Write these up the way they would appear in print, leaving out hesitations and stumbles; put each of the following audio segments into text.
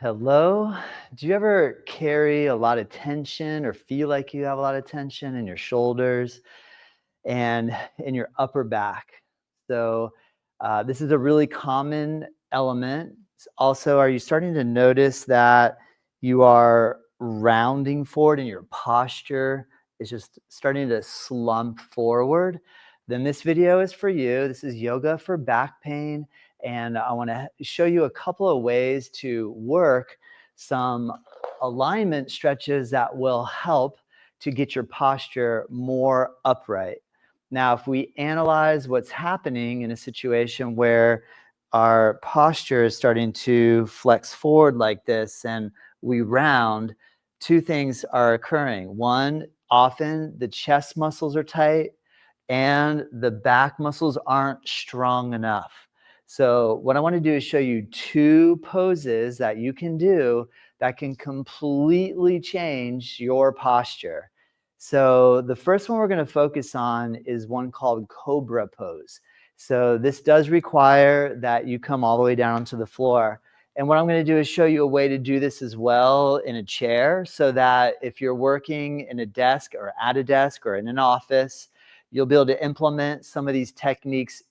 Hello. Do you ever carry a lot of tension or feel like you have a lot of tension in your shoulders and in your upper back? This is a really common element. Also, are you starting to notice that you are rounding forward and your posture is just starting to slump forward? Then this video is for you. This is yoga for back pain. And I want to show you a couple of ways to work some alignment stretches that will help to get your posture more upright. Now, if we analyze what's happening in a situation where our posture is starting to flex forward like this and we round, two things are occurring. One, often the chest muscles are tight and the back muscles aren't strong enough. So what I want to do is show you two poses that you can do that can completely change your posture. So the first one we're going to focus on is one called Cobra pose. So this does require that you come all the way down to the floor. And what I'm going to do is show you a way to do this as well in a chair, so that if you're working in a desk or at a desk or in an office, you'll be able to implement some of these techniques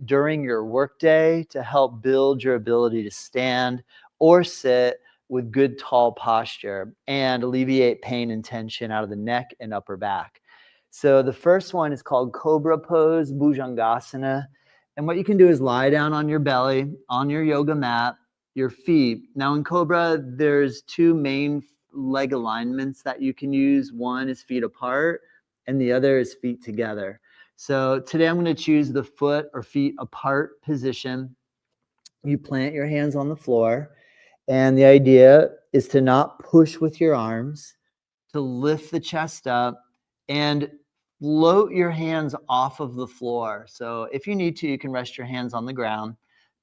during your workday to help build your ability to stand or sit with good tall posture and alleviate pain and tension out of the neck and upper back. So the first one is called Cobra pose, Bhujangasana. And what you can do is lie down on your belly, on your yoga mat, your feet. Now in Cobra, there's two main leg alignments that you can use. One is feet apart and the other is feet together. So today I'm going to choose the foot or feet apart position. You plant your hands on the floor, and the idea is to not push with your arms, to lift the chest up and float your hands off of the floor. So if you need to, you can rest your hands on the ground,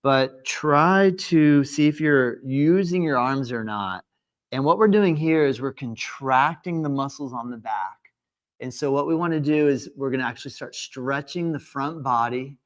but try to see if you're using your arms or not. And what we're doing here is we're contracting the muscles on the back. And so what we want to do is we're going to actually start stretching the front body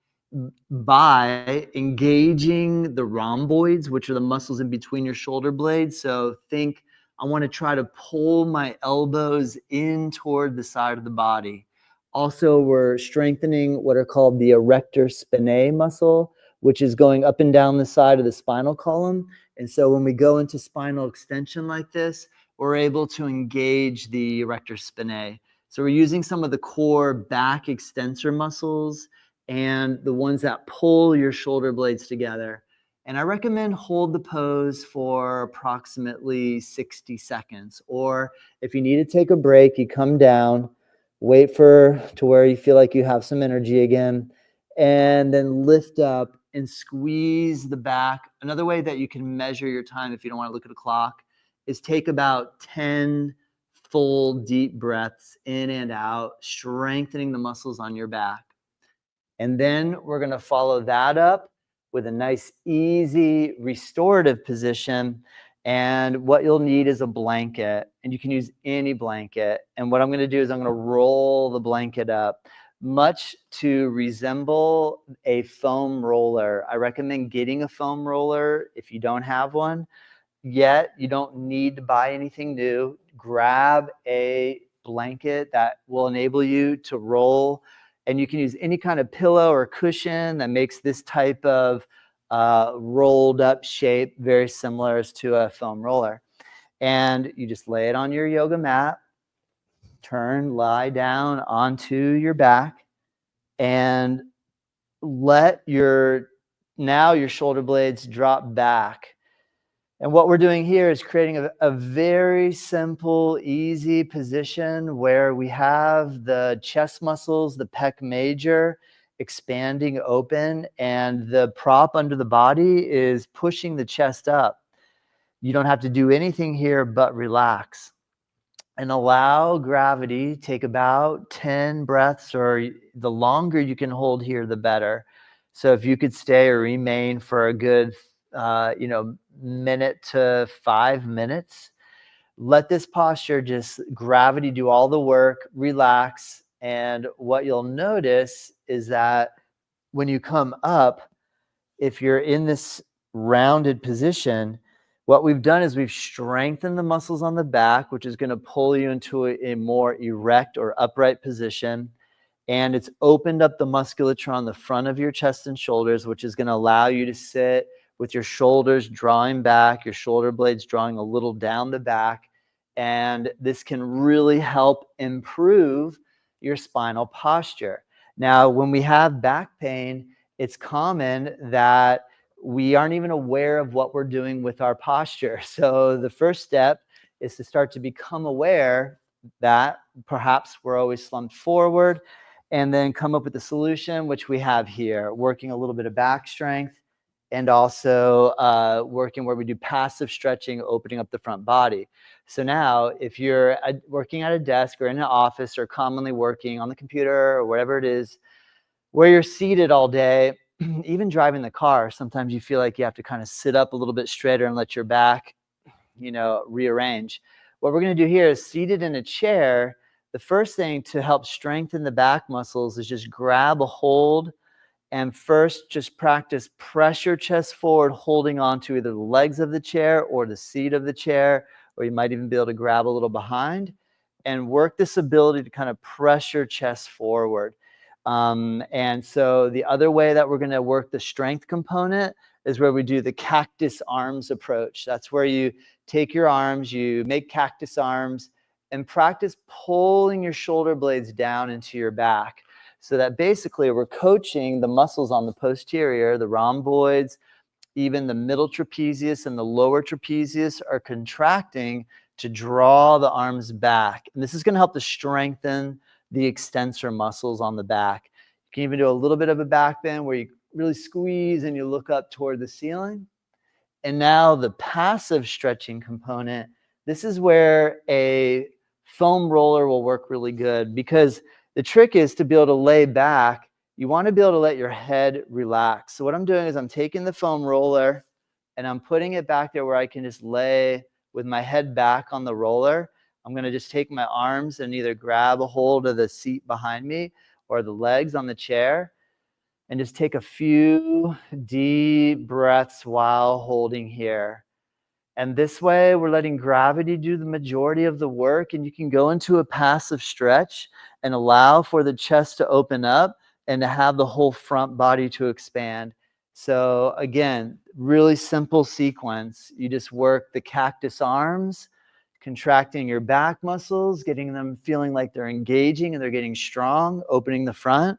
by engaging the rhomboids, which are the muscles in between your shoulder blades. So think, I want to try to pull my elbows in toward the side of the body. Also, we're strengthening what are called the erector spinae muscle, which is going up and down the side of the spinal column. And so when we go into spinal extension like this, we're able to engage the erector spinae. So we're using some of the core back extensor muscles and the ones that pull your shoulder blades together. And I recommend hold the pose for approximately 60 seconds. Or if you need to take a break, you come down, wait to where you feel like you have some energy again, and then lift up and squeeze the back. Another way that you can measure your time if you don't want to look at a clock is take about 10 full deep breaths in and out, strengthening the muscles on your back. And then we're going to follow that up with a nice, easy restorative position. And what you'll need is a blanket, and you can use any blanket. And what I'm going to do is I'm going to roll the blanket up, much to resemble a foam roller. I recommend getting a foam roller if you don't have one yet. You don't need to buy anything new. Grab a blanket that will enable you to roll, and you can use any kind of pillow or cushion that makes this type of rolled up shape very similar to a foam roller. And you just lay it on your yoga mat, lie down onto your back, and let your shoulder blades drop back. And what we're doing here is creating a very simple, easy position where we have the chest muscles, the pec major, expanding open, and the prop under the body is pushing the chest up. You don't have to do anything here but relax and allow gravity. Take about 10 breaths, or the longer you can hold here, the better. So if you could stay or remain for a good minute to 5 minutes, let this posture, just gravity, do all the work, relax. And what you'll notice is that when you come up, if you're in this rounded position, What we've done is we've strengthened the muscles on the back, which is going to pull you into a more erect or upright position. And it's opened up the musculature on the front of your chest and shoulders, which is going to allow you to sit with your shoulders drawing back, your shoulder blades drawing a little down the back. And this can really help improve your spinal posture. Now, when we have back pain, it's common that we aren't even aware of what we're doing with our posture. So the first step is to start to become aware that perhaps we're always slumped forward, and then come up with a solution, which we have here, working a little bit of back strength, and also working where we do passive stretching, opening up the front body. So now if you're working at a desk or in an office or commonly working on the computer or whatever it is, where you're seated all day, even driving the car, sometimes you feel like you have to kind of sit up a little bit straighter and let your back, rearrange. What we're going to do here is, seated in a chair, the first thing to help strengthen the back muscles is just grab a hold and first just practice pressure chest forward, holding on to either the legs of the chair or the seat of the chair, or you might even be able to grab a little behind and work this ability to kind of pressure chest forward. And so the other way that we're going to work the strength component is where we do the cactus arms approach. That's where you take your arms, you make cactus arms, and practice pulling your shoulder blades down into your back. So that basically we're coaching the muscles on the posterior, the rhomboids, even the middle trapezius and the lower trapezius are contracting to draw the arms back. And this is going to help to strengthen the extensor muscles on the back. You can even do a little bit of a back bend where you really squeeze and you look up toward the ceiling. And now the passive stretching component, this is where a foam roller will work really good, because the trick is to be able to lay back. You want to be able to let your head relax. So what I'm doing is I'm taking the foam roller and I'm putting it back there where I can just lay with my head back on the roller. I'm going to just take my arms and either grab a hold of the seat behind me or the legs on the chair, and just take a few deep breaths while holding here. And this way, we're letting gravity do the majority of the work, and you can go into a passive stretch and allow for the chest to open up and to have the whole front body to expand. So again, really simple sequence. You just work the cactus arms, contracting your back muscles, getting them feeling like they're engaging and they're getting strong, opening the front,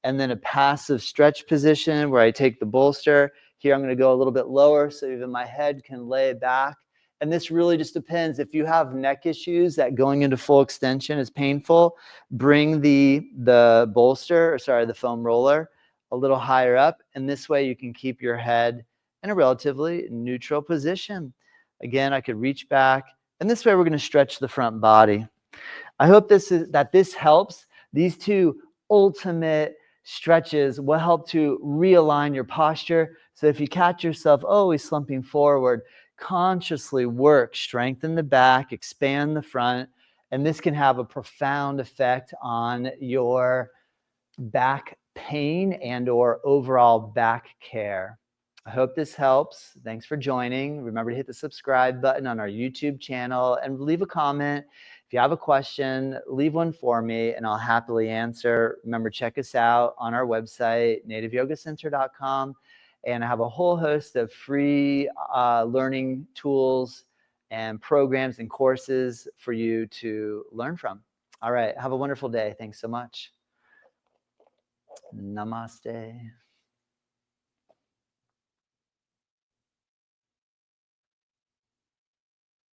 and then a passive stretch position where I take the bolster. Here I'm going to go a little bit lower so even my head can lay back. And this really just depends. If you have neck issues that going into full extension is painful, bring the the foam roller a little higher up. And this way you can keep your head in a relatively neutral position. Again, I could reach back. And this way we're going to stretch the front body. I hope this helps. These two ultimate stretches will help to realign your posture. So if you catch yourself always slumping forward, consciously work, strengthen the back, expand the front, and this can have a profound effect on your back pain and or overall back care. I hope this helps. Thanks for joining. Remember to hit the subscribe button on our YouTube channel and leave a comment. If you have a question, leave one for me and I'll happily answer. Remember, check us out on our website, nativeyogacenter.com. And I have a whole host of free learning tools and programs and courses for you to learn from. All right. Have a wonderful day. Thanks so much. Namaste.